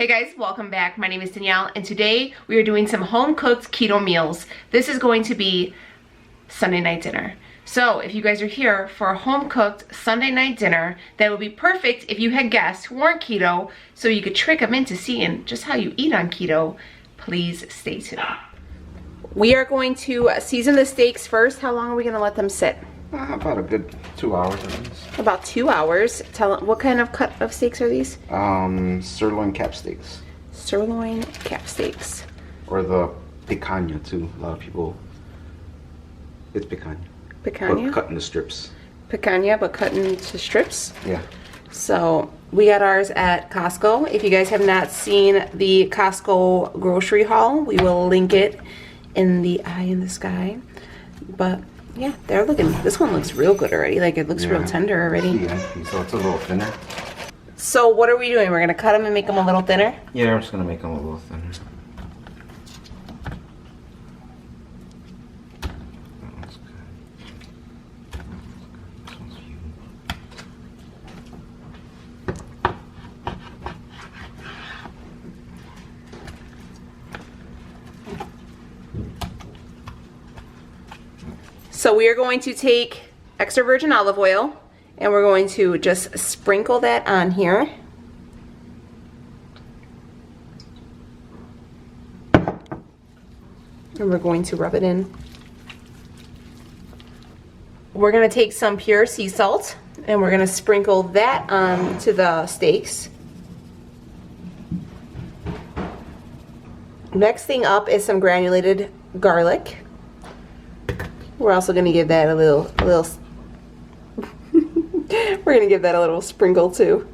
Hey guys, welcome back. My name is Danielle and today we are doing some home-cooked keto meals. This is going to be Sunday night dinner. So if you guys are here for a home-cooked Sunday night dinner, that would be perfect if you had guests who weren't keto so you could trick them into seeing just how you eat on keto. Please stay tuned. We are going to season the steaks first. How long are we going to let them sit? About a good 2 hours at least. About 2 hours. Tell them, what kind of cut of steaks are these? Sirloin cap steaks. Sirloin cap steaks. Or the picanha too. A lot of people, it's picanha. Picanha? But cut into strips. Picanha, but cut into strips? Yeah. So we got ours at Costco. If you guys have not seen the Costco grocery haul, we will link it in the eye in the sky. But yeah, they're looking, this one looks real good already. Like it looks real tender already. Yeah, so it's a little thinner. So what are we doing? We're gonna cut them and make them a little thinner? Yeah, I'm just gonna make them a little thinner. So we are going to take extra virgin olive oil and we're going to just sprinkle that on here. And we're going to rub it in. We're going to take some pure sea salt and we're going to sprinkle that onto the steaks. Next thing up is some granulated garlic. We're also going to give that a little we're going to give that a little sprinkle too.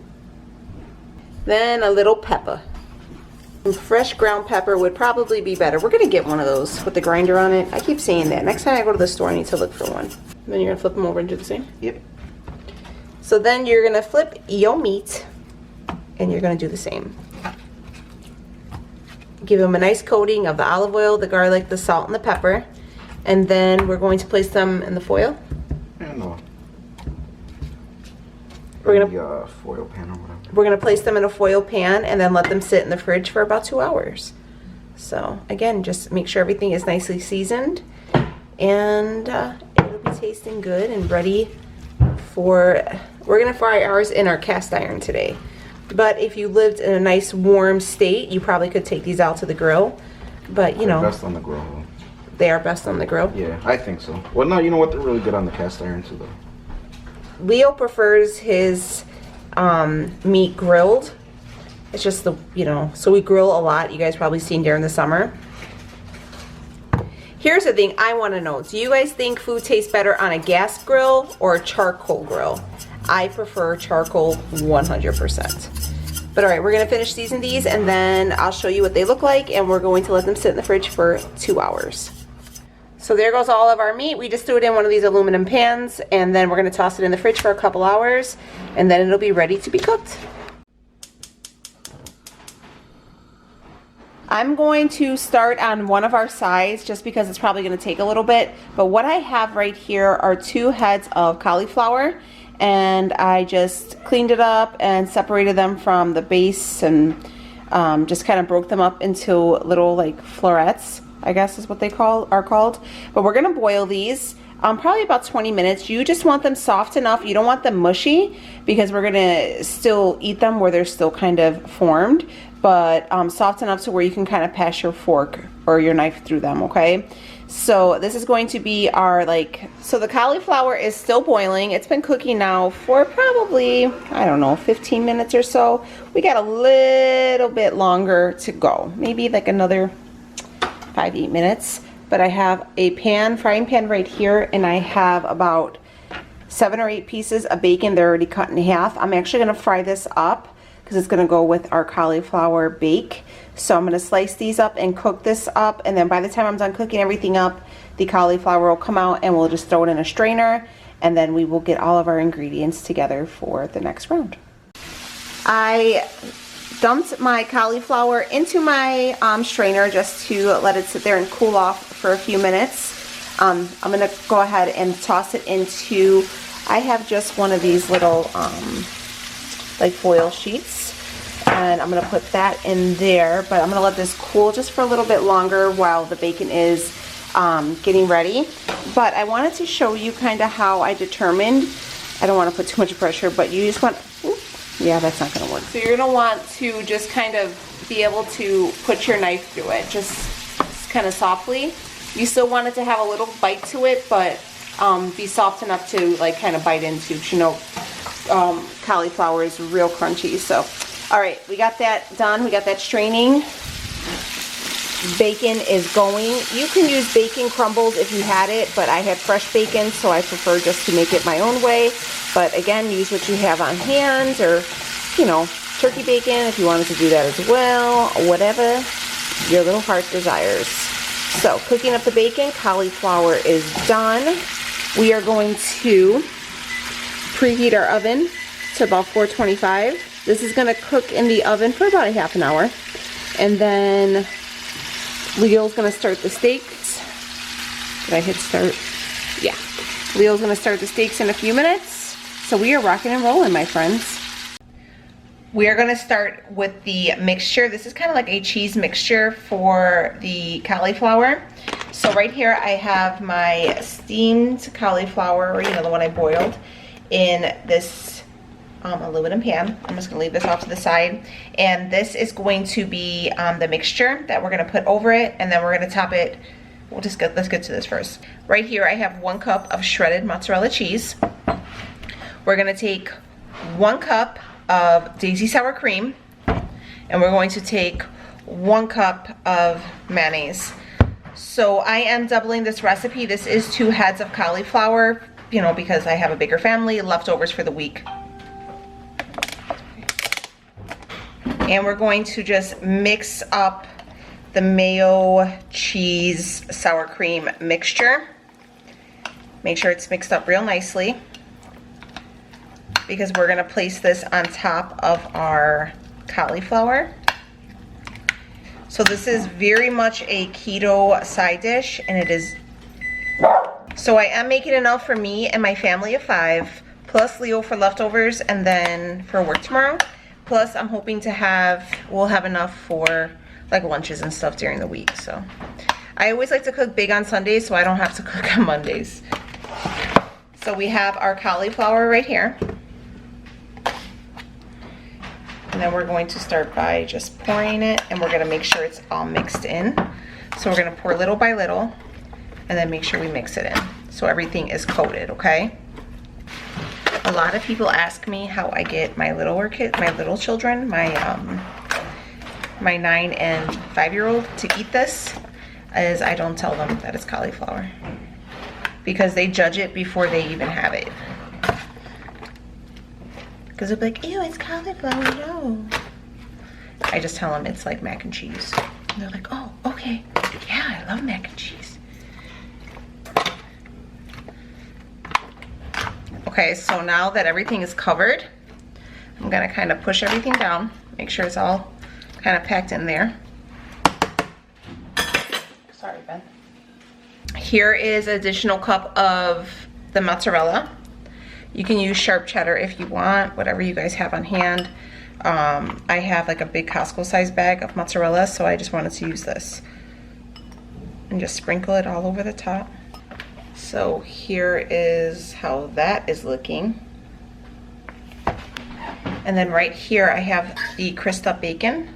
Then a little pepper. Some fresh ground pepper would probably be better. We're going to get one of those with the grinder on it. I keep saying that. Next time I go to the store, I need to look for one. Then you're going to flip them over and do the same? Yep. So then you're going to flip your meat and you're going to do the same. Give them a nice coating of the olive oil, the garlic, the salt, and the pepper. And then we're going to place them in the foil. No. We're gonna foil pan or whatever. We're gonna place them in a foil pan and then let them sit in the fridge for about 2 hours. So again, just make sure everything is nicely seasoned, and it'll be tasting good and ready for. We're gonna fry ours in our cast iron today. But if you lived in a nice warm state, you probably could take these out to the grill. But you know, best on the grill. They are best on the grill? Yeah, I think so. Well, no, you know what? They're really good on the cast iron too, though. Leo prefers his meat grilled. It's just the, so we grill a lot. You guys probably seen during the summer. Here's the thing I want to know. Do you guys think food tastes better on a gas grill or a charcoal grill? I prefer charcoal 100%. But all right, we're going to finish seasoning these and then I'll show you what they look like, and we're going to let them sit in the fridge for 2 hours. So there goes all of our meat. We just threw it in one of these aluminum pans and then we're going to toss it in the fridge for a couple hours and then it'll be ready to be cooked. I'm going to start on one of our sides just because it's probably going to take a little bit. But what I have right here are 2 heads of cauliflower, and I just cleaned it up and separated them from the base and just kind of broke them up into little like florets, I guess is what they are called. But we're gonna boil these probably about 20 minutes. You just want them soft enough. You don't want them mushy because we're gonna still eat them where they're still kind of formed, but soft enough to where you can kind of pass your fork or your knife through them, okay? So this is going to be our so the cauliflower is still boiling. It's been cooking now for probably, I don't know, 15 minutes or so. We got a little bit longer to go. Maybe like another 5-8 minutes. But I have a frying pan right here, and I have about 7 or 8 pieces of bacon. They're already cut in half. I'm actually gonna fry this up because it's gonna go with our cauliflower bake. So I'm gonna slice these up and cook this up, and then by the time I'm done cooking everything up, the cauliflower will come out and we'll just throw it in a strainer, and then we will get all of our ingredients together for the next round. I dumped my cauliflower into my strainer just to let it sit there and cool off for a few minutes. I'm gonna go ahead and toss it into, I have just one of these little like foil sheets. And I'm gonna put that in there, but I'm gonna let this cool just for a little bit longer while the bacon is getting ready. But I wanted to show you kind of how I determined, I don't want to put too much pressure, but you just want, yeah, that's not gonna work. So you're gonna want to just kind of be able to put your knife through it, just kind of softly. You still want it to have a little bite to it, but be soft enough to like kind of bite into, 'cause you know cauliflower is real crunchy. So all right, we got that done, we got that straining. Bacon is going. You can use bacon crumbles if you had it, but I had fresh bacon, so I prefer just to make it my own way. But again, use what you have on hand, or you know, turkey bacon if you wanted to do that as well, whatever your little heart desires. So cooking up the bacon, cauliflower is done. We are going to preheat our oven to about 425. This is going to cook in the oven for about a half an hour. And then Leo's going to start the steaks. Did I hit start? Yeah. Leo's going to start the steaks in a few minutes. So we are rocking and rolling, my friends. We are going to start with the mixture. This is kind of like a cheese mixture for the cauliflower. So right here I have my steamed cauliflower, or you know, the one I boiled, in this aluminum pan. I'm just going to leave this off to the side. And this is going to be the mixture that we're going to put over it, and then we're going to top it. Let's get to this first. Right here I have 1 cup of shredded mozzarella cheese. We're going to take 1 cup of Daisy sour cream, and we're going to take 1 cup of mayonnaise. So I am doubling this recipe. This is 2 heads of cauliflower, you know, because I have a bigger family, leftovers for the week. And we're going to just mix up the mayo, cheese, sour cream mixture. Make sure it's mixed up real nicely, because we're gonna place this on top of our cauliflower. So this is very much a keto side dish, and it is, so I am making enough for me and my family of 5, plus Leo for leftovers, and then for work tomorrow. Plus I'm hoping to have, we'll have enough for like lunches and stuff during the week. So I always like to cook big on Sundays so I don't have to cook on Mondays. So we have our cauliflower right here. And then we're going to start by just pouring it, and we're gonna make sure it's all mixed in. So we're gonna pour little by little, and then make sure we mix it in so everything is coated, okay? A lot of people ask me how I get my little children, my 9 and 5-year-old to eat this, is I don't tell them that it's cauliflower, because they judge it before they even have it. Because they'll be like, ew, it's cauliflower, no. I just tell them it's like mac and cheese. And they're like, oh, okay. Yeah, I love mac and cheese. Okay, so now that everything is covered, I'm gonna kind of push everything down, make sure it's all kind of packed in there. Sorry, Ben. Here is an additional cup of the mozzarella. You can use sharp cheddar if you want, whatever you guys have on hand. I have like a big Costco size bag of mozzarella, so I just wanted to use this. And just sprinkle it all over the top. So here is how that is looking. And then right here I have the crisped up bacon.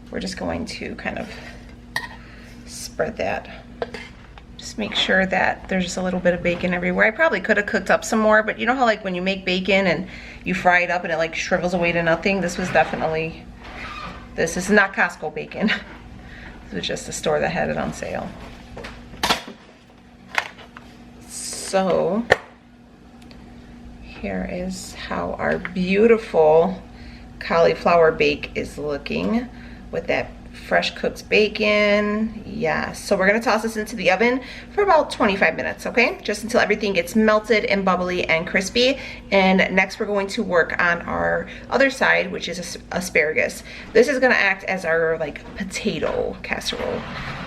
We're just going to kind of spread that. Just make sure that there's just a little bit of bacon everywhere. I probably could have cooked up some more, but you know how like when you make bacon and you fry it up and it like shrivels away to nothing? This was definitely, this is not Costco bacon. This was just a store that had it on sale. So here is how our beautiful cauliflower bake is looking with that fresh cooked bacon. Yes, so we're gonna toss this into the oven for about 25 minutes, okay? Just until everything gets melted and bubbly and crispy. And next we're going to work on our other side, which is asparagus. This is gonna act as our like potato casserole.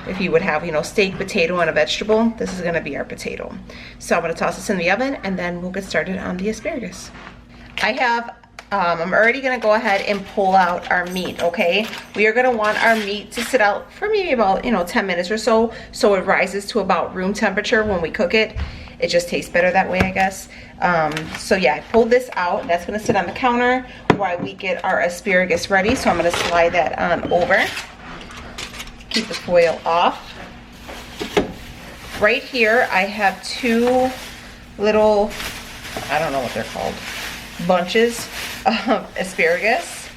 If you would have, you know, steak, potato, and a vegetable, this is gonna be our potato. So I'm gonna toss this in the oven, and then we'll get started on the asparagus. I have I'm already gonna go ahead and pull out our meat, okay? We are gonna want our meat to sit out for maybe about, 10 minutes or so, so it rises to about room temperature when we cook it. It just tastes better that way, I guess. So yeah, I pulled this out. That's gonna sit on the counter while we get our asparagus ready. So I'm gonna slide that on over. Keep the foil off. Right here, I have 2 little, I don't know what they're called, bunches of asparagus.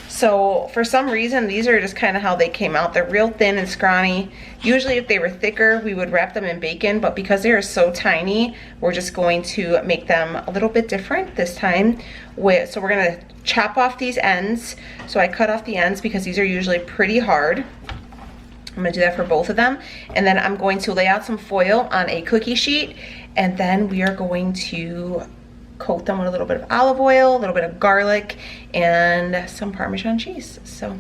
So for some reason, these are just kind of how they came out. They're real thin and scrawny. Usually if they were thicker, we would wrap them in bacon, but because they are so tiny, we're just going to make them a little bit different this time. So we're gonna chop off these ends. So I cut off the ends because these are usually pretty hard. I'm gonna do that for both of them. And then I'm going to lay out some foil on a cookie sheet, and then we are going to coat them with a little bit of olive oil, a little bit of garlic, and some Parmesan cheese. So,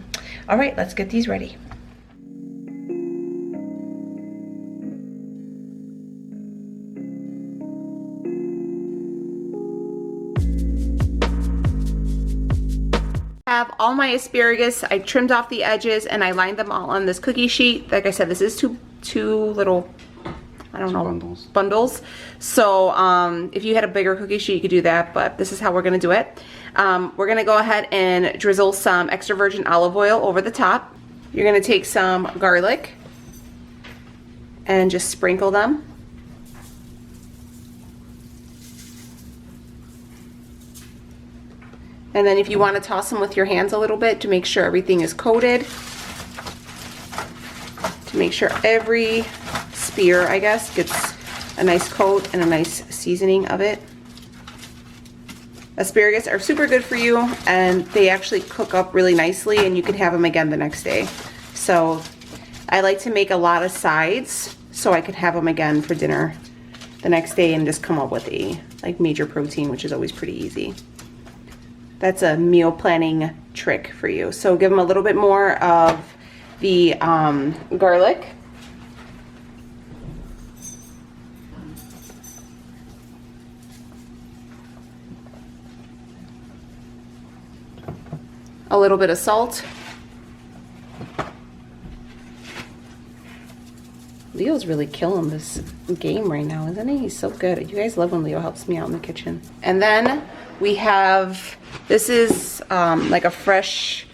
all right, let's get these ready. Have all my asparagus. I trimmed off the edges and I lined them all on this cookie sheet. Like I said, this is two little, I don't know, bundles. So if you had a bigger cookie sheet, you could do that, but this is how we're gonna do it. We're gonna go ahead and drizzle some extra virgin olive oil over the top. You're gonna take some garlic and just sprinkle them. And then if you want to toss them with your hands a little bit to make sure everything is coated, to make sure every spear, I guess, gets a nice coat and a nice seasoning of it. Asparagus are super good for you, and they actually cook up really nicely, and you can have them again the next day. So I like to make a lot of sides so I can have them again for dinner the next day and just come up with a major protein, which is always pretty easy. That's a meal planning trick for you. So give them a little bit more of the garlic. A little bit of salt. Leo's really killing this game right now, isn't he? He's so good. You guys love when Leo helps me out in the kitchen. And then we have, this is like a fresh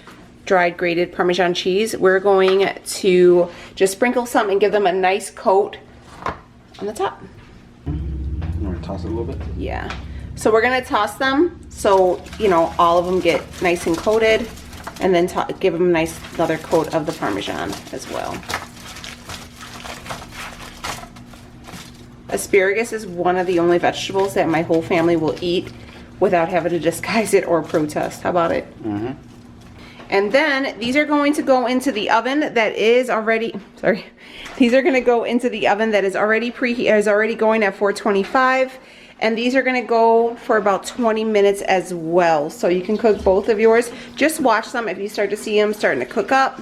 dried grated Parmesan cheese. We're going to just sprinkle some and give them a nice coat on the top. You want to toss it a little bit? Yeah. So we're gonna toss them so, all of them get nice and coated, and then give them a nice another coat of the Parmesan as well. Asparagus is one of the only vegetables that my whole family will eat without having to disguise it or protest. How about it? Mm-hmm. And then these are going to go into the oven that is already, these are going to go into the oven that is already going at 425. And these are going to go for about 20 minutes as well. So you can cook both of yours. Just watch them if you start to see them starting to cook up.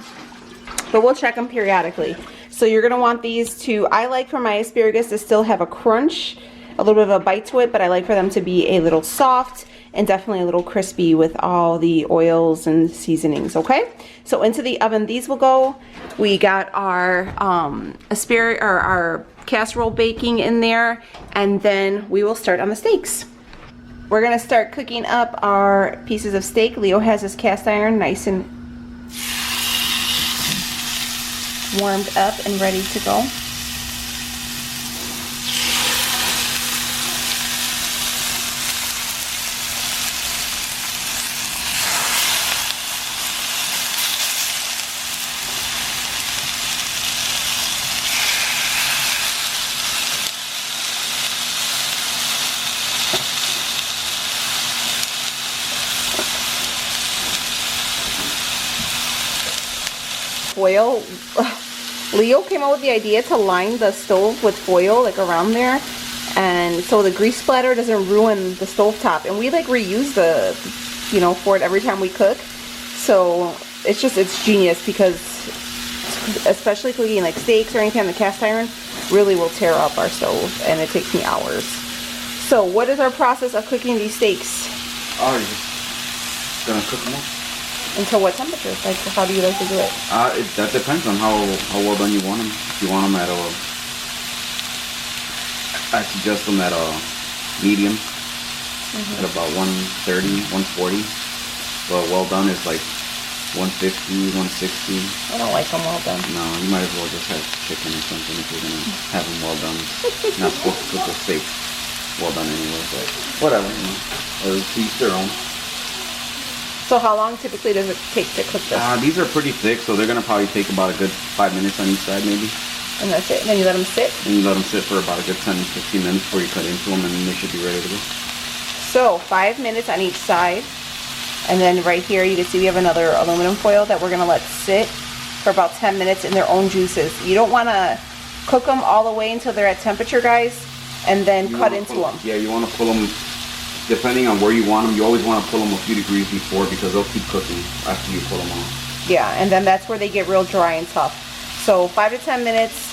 But we'll check them periodically. So you're going to want these to, I like for my asparagus to still have a crunch, a little bit of a bite to it, but I like for them to be a little soft and definitely a little crispy with all the oils and seasonings, okay? So into the oven these will go. We got our asparagus, or our casserole baking in there, and then we will start on the steaks. We're gonna start cooking up our pieces of steak. Leo has his cast iron nice and warmed up and ready to go. Foil. Leo came up with the idea to line the stove with foil like around there, and so the grease splatter doesn't ruin the stove top, and we like reuse the for it every time we cook. So it's genius, because especially cooking like steaks or anything on the cast iron really will tear up our stove, and it takes me hours. So what is our process of cooking these steaks? Oh, you just Gonna cook them up. Until what temperature? Like, how do you like to do it? That depends on how well done you want them. If you want them at I suggest them at a medium, at about 130, 140. But well done is like 150, 160. I don't like them well done. No, you might as well just have chicken or something if you're gonna have them well done. Not supposed to cook a steak well done anyway, but whatever, you know. Or to each their own. So how long typically does it take to cook this? These are pretty thick, so they're gonna probably take about a good 5 minutes on each side, maybe. And that's it. And then you let them sit. And you let them sit for about a good 10 to 15 minutes before you cut into them, and then they should be ready to go. So 5 minutes on each side, and then right here you can see we have another aluminum foil that we're gonna let sit for about 10 minutes in their own juices. You don't want to cook them all the way until they're at temperature, guys, and then cut into them. Yeah, you want to pull them. Depending on where you want them, you always want to pull them a few degrees before, because they'll keep cooking after you pull them off. Yeah, and then that's where they get real dry and tough. So 5 to 10 minutes,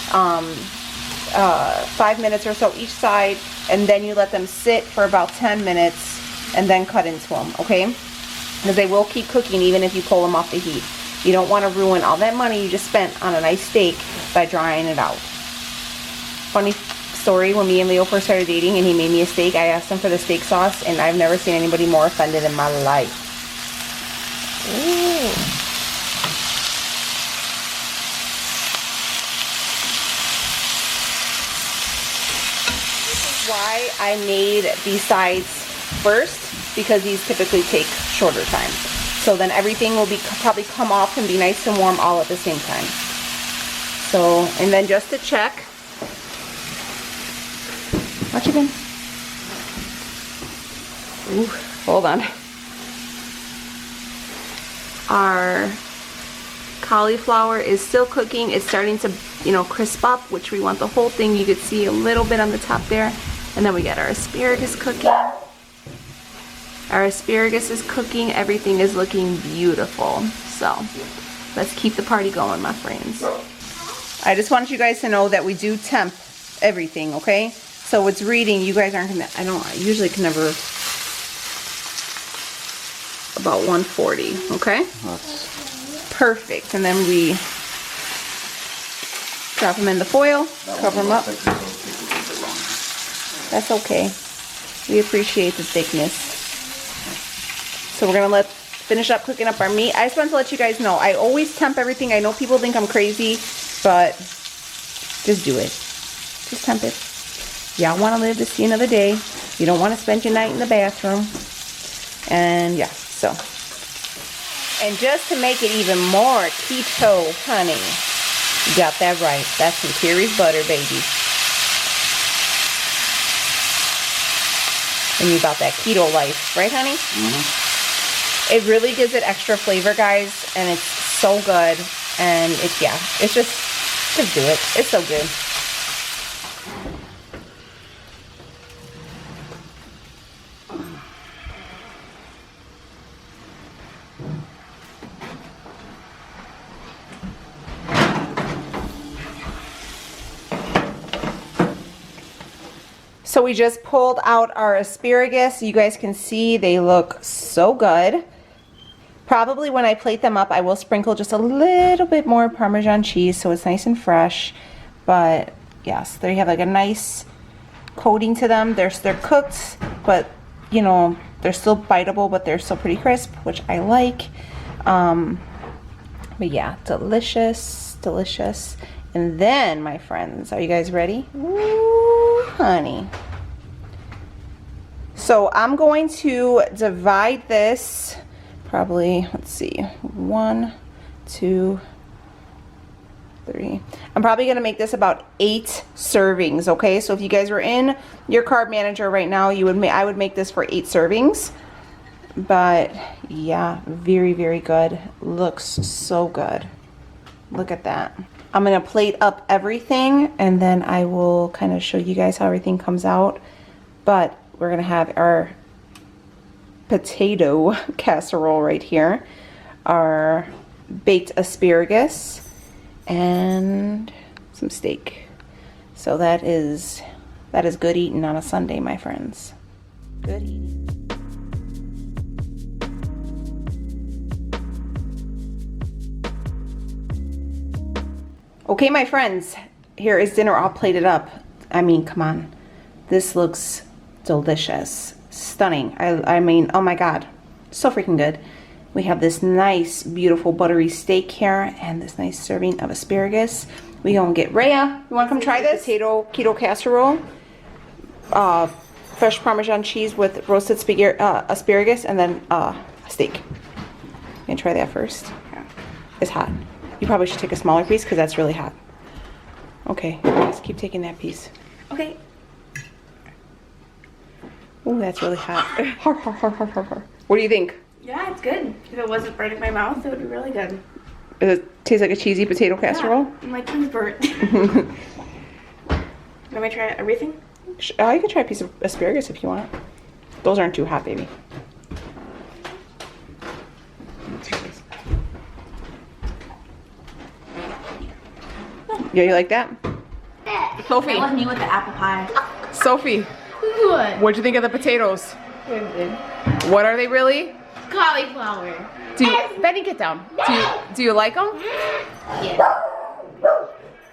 5 minutes or so each side, and then you let them sit for about 10 minutes and then cut into them, okay? Because they will keep cooking even if you pull them off the heat. You don't want to ruin all that money you just spent on a nice steak by drying it out. Funny story, when me and Leo first started dating and he made me a steak, I asked him for the steak sauce, and I've never seen anybody more offended in my life. Ooh. This is why I made these sides first, because these typically take shorter time. So then everything will be probably come off and be nice and warm all at the same time. So, and then just to check, watch again. Ooh, hold on. Our cauliflower is still cooking. It's starting to, you know, crisp up, which we want the whole thing. You could see a little bit on the top there. And then we got our asparagus cooking. Our asparagus is cooking. Everything is looking beautiful. So let's keep the party going, my friends. I just want you guys to know that we do temp everything, okay? So it's reading. You guys aren't gonna, I usually can never, about 140, okay? That's perfect. And then we drop them in the foil, cover them up. That's okay. We appreciate the thickness. So we're gonna finish up cooking up our meat. I just want to let you guys know, I always temp everything. I know people think I'm crazy, but just do it. Just temp it. Y'all want to live to see another day. You don't want to spend your night in the bathroom. And yeah, so. And just to make it even more keto, honey, you got that right. That's some Terry's butter, baby. And you got that keto life, right, honey? Mm-hmm. It really gives it extra flavor, guys, and it's so good. And it's, yeah, it's just do it. It's so good. So we just pulled out our asparagus. You guys can see they look so good. Probably when I plate them up, I will sprinkle just a little bit more Parmesan cheese so it's nice and fresh. But yes, they have like a nice coating to them. They're cooked, but you know, they're still biteable, but they're still pretty crisp, which I like. But yeah, delicious, delicious. And then, my friends, are you guys ready? Ooh, honey. So I'm going to divide this probably, let's see, 1, 2, 3. I'm probably going to make this about 8 servings, okay? So if you guys were in your carb manager right now, I would make this for 8 servings. But yeah, very, very good. Looks so good. Look at that. I'm going to plate up everything, and then I will kind of show you guys how everything comes out. But we're going to have our potato casserole right here, our baked asparagus, and some steak. So that is good eating on a Sunday, my friends. Good eating. Okay, my friends, here is dinner all plated up. I mean, come on. This looks delicious. Stunning. I mean, oh my God. So freaking good. We have this nice, beautiful buttery steak here and this nice serving of asparagus. We gonna get Rhea. You wanna come try this? Potato keto casserole. Fresh Parmesan cheese with roasted asparagus and then a steak. You gonna try that first? Yeah. It's hot. You probably should take a smaller piece because that's really hot. Okay, just keep taking that piece. Okay. Oh, that's really hot. What do you think? Yeah, it's good. If it wasn't burning my mouth, it would be really good. Does it taste like a cheesy potato casserole? Yeah, my tongue's burnt. Let me try everything? You can try a piece of asparagus if you want. Those aren't too hot, baby. Yeah, you like that? Sophie. That was me with the apple pie. Sophie, What? what'd you think of the potatoes? Good. What are they really? Cauliflower. Benny, get down. Do you like them? Yeah.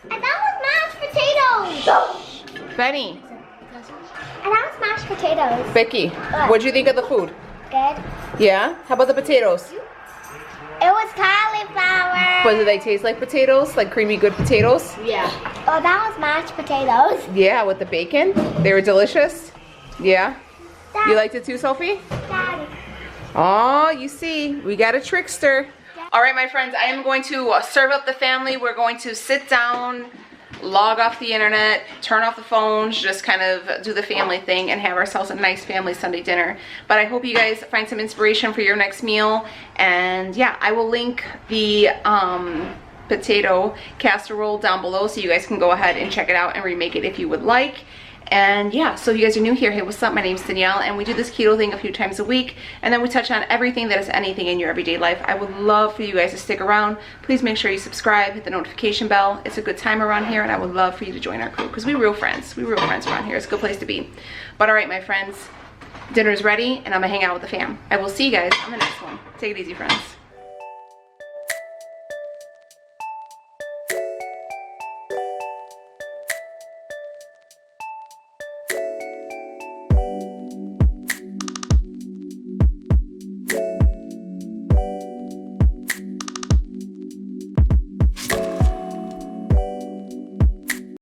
And that was mashed potatoes. Benny, And that was mashed potatoes. Becky, what'd you think of the food? Good. Yeah? How about the potatoes? It was cauliflower. But do they taste like potatoes? Like creamy good potatoes? Yeah. Oh, that was mashed potatoes. Yeah, with the bacon. They were delicious. Yeah? Dad, You liked it too, Sophie? Daddy. Oh, you see, we got a trickster. All right, my friends, I am going to serve up the family. We're going to sit down, log off the internet, turn off the phones, just kind of do the family thing and have ourselves a nice family Sunday dinner. But I hope you guys find some inspiration for your next meal. And yeah, I will link the potato casserole down below so you guys can go ahead and check it out and remake it if you would like. And yeah, so if you guys are new here, hey, what's up? My name's Danielle, and we do this keto thing a few times a week, and then we touch on everything that is anything in your everyday life. I would love for you guys to stick around. Please make sure you subscribe, hit the notification bell. It's a good time around here, and I would love for you to join our crew, because we're real friends. We're real friends around here. It's a good place to be. But all right, my friends, dinner's ready, and I'm gonna hang out with the fam. I will see you guys on the next one. Take it easy, friends.